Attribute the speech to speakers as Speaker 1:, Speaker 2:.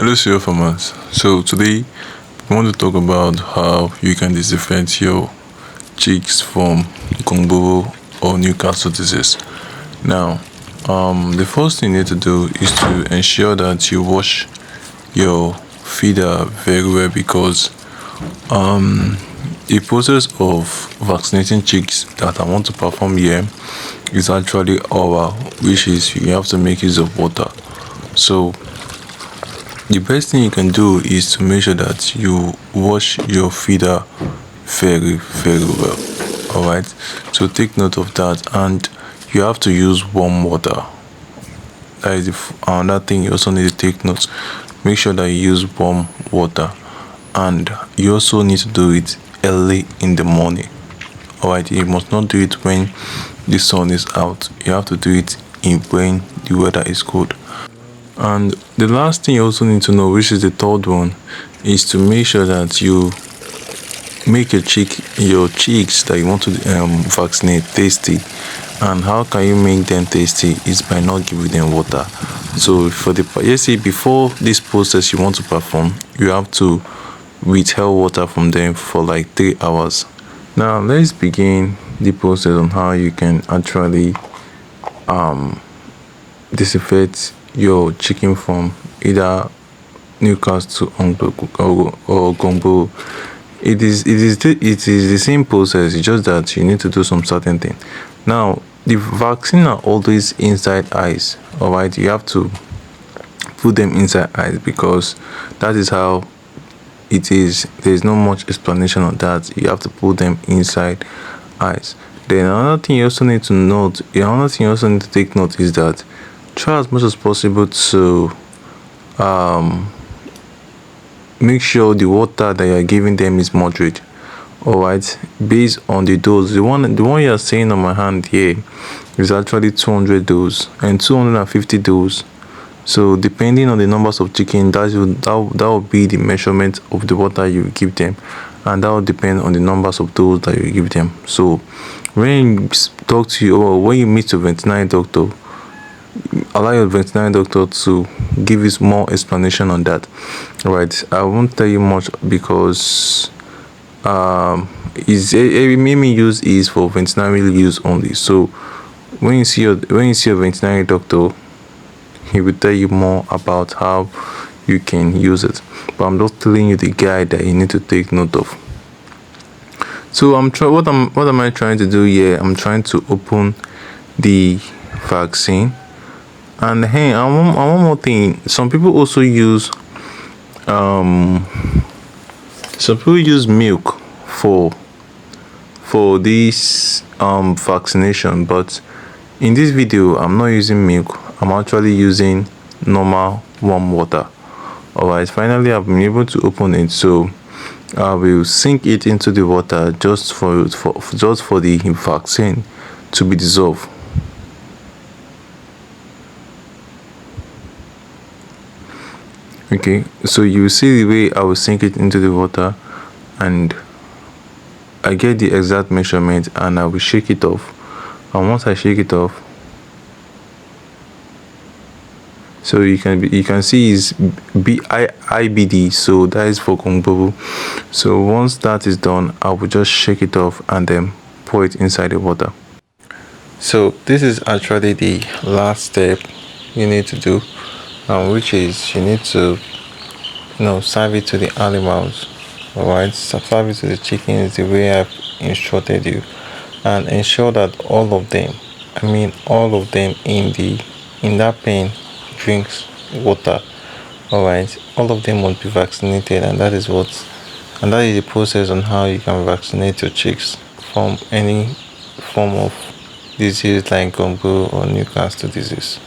Speaker 1: Hello, Sirah farmers. So today we want to talk about how you can disinfect your chicks from Gumboro or Newcastle disease. Now, the first thing you need to do is to ensure that you wash your feeder very well, because the process of vaccinating chicks that I want to perform here is actually oral, which is you have to make use of water. So the best thing you can do is to make sure that you wash your feeder very well. All right, so take note of that, and you have to use warm water. That is another thing you also need to take note. Make sure that you use warm water, and you also need to do it early in the morning. All right, you must not do it when the sun is out. You have to do it when the weather is cold. And the last thing you also need to know, which is the third one, is to make sure that you make your chicks that you want to vaccinate tasty. And how can you make them tasty? Is by not giving them water. So before this process you want to perform, you have to withhold water from them for like 3 hours. Now let's begin the process on how you can actually disinfect your chicken from either Newcastle or Gombo. It is the same process. It's just that you need to do some certain thing. Now the vaccine are always inside eyes. All right, you have to put them inside eyes because that is how it is. There's not much explanation on that. You have to put them inside eyes. Then another thing you also need to take note is that try as much as possible to make sure the water that you're giving them is moderate. All right, based on the dose. The one you're seeing on my hand here is actually 200 dose and 250 dose. So depending on the numbers of chicken, that will be the measurement of the water you give them, and that will depend on the numbers of dose that you give them. So when you talk to you, or when you meet your veterinary doctor, allow your veterinary doctor to give you more explanation on that. All right, I won't tell you much because mainly use is for veterinary use only. So when you see your veterinary doctor, he will tell you more about how you can use it, but I'm just telling you the guide that you need to take note of. So what am I trying to do here? I'm trying to open the vaccine. And hey, one more thing. Some people also use milk for this vaccination, but in this video I'm not using milk. I'm actually using normal warm water. All right, finally I've been able to open it, so I will sink it into the water just for the vaccine to be dissolved. Okay, so you see the way I will sink it into the water, and I get the exact measurement, and I will shake it off. And once I shake it off, so you can see is IBD, so that is for Gombo. So once that is done, I will just shake it off and then pour it inside the water. So this is actually the last step you need to do, which is you need to serve it to the animals. All right, serve it to the chickens the way I've instructed you, and ensure that all of them in that pen drinks water. All right, all of them must be vaccinated, and that is the process on how you can vaccinate your chicks from any form of disease like Gombo or Newcastle disease.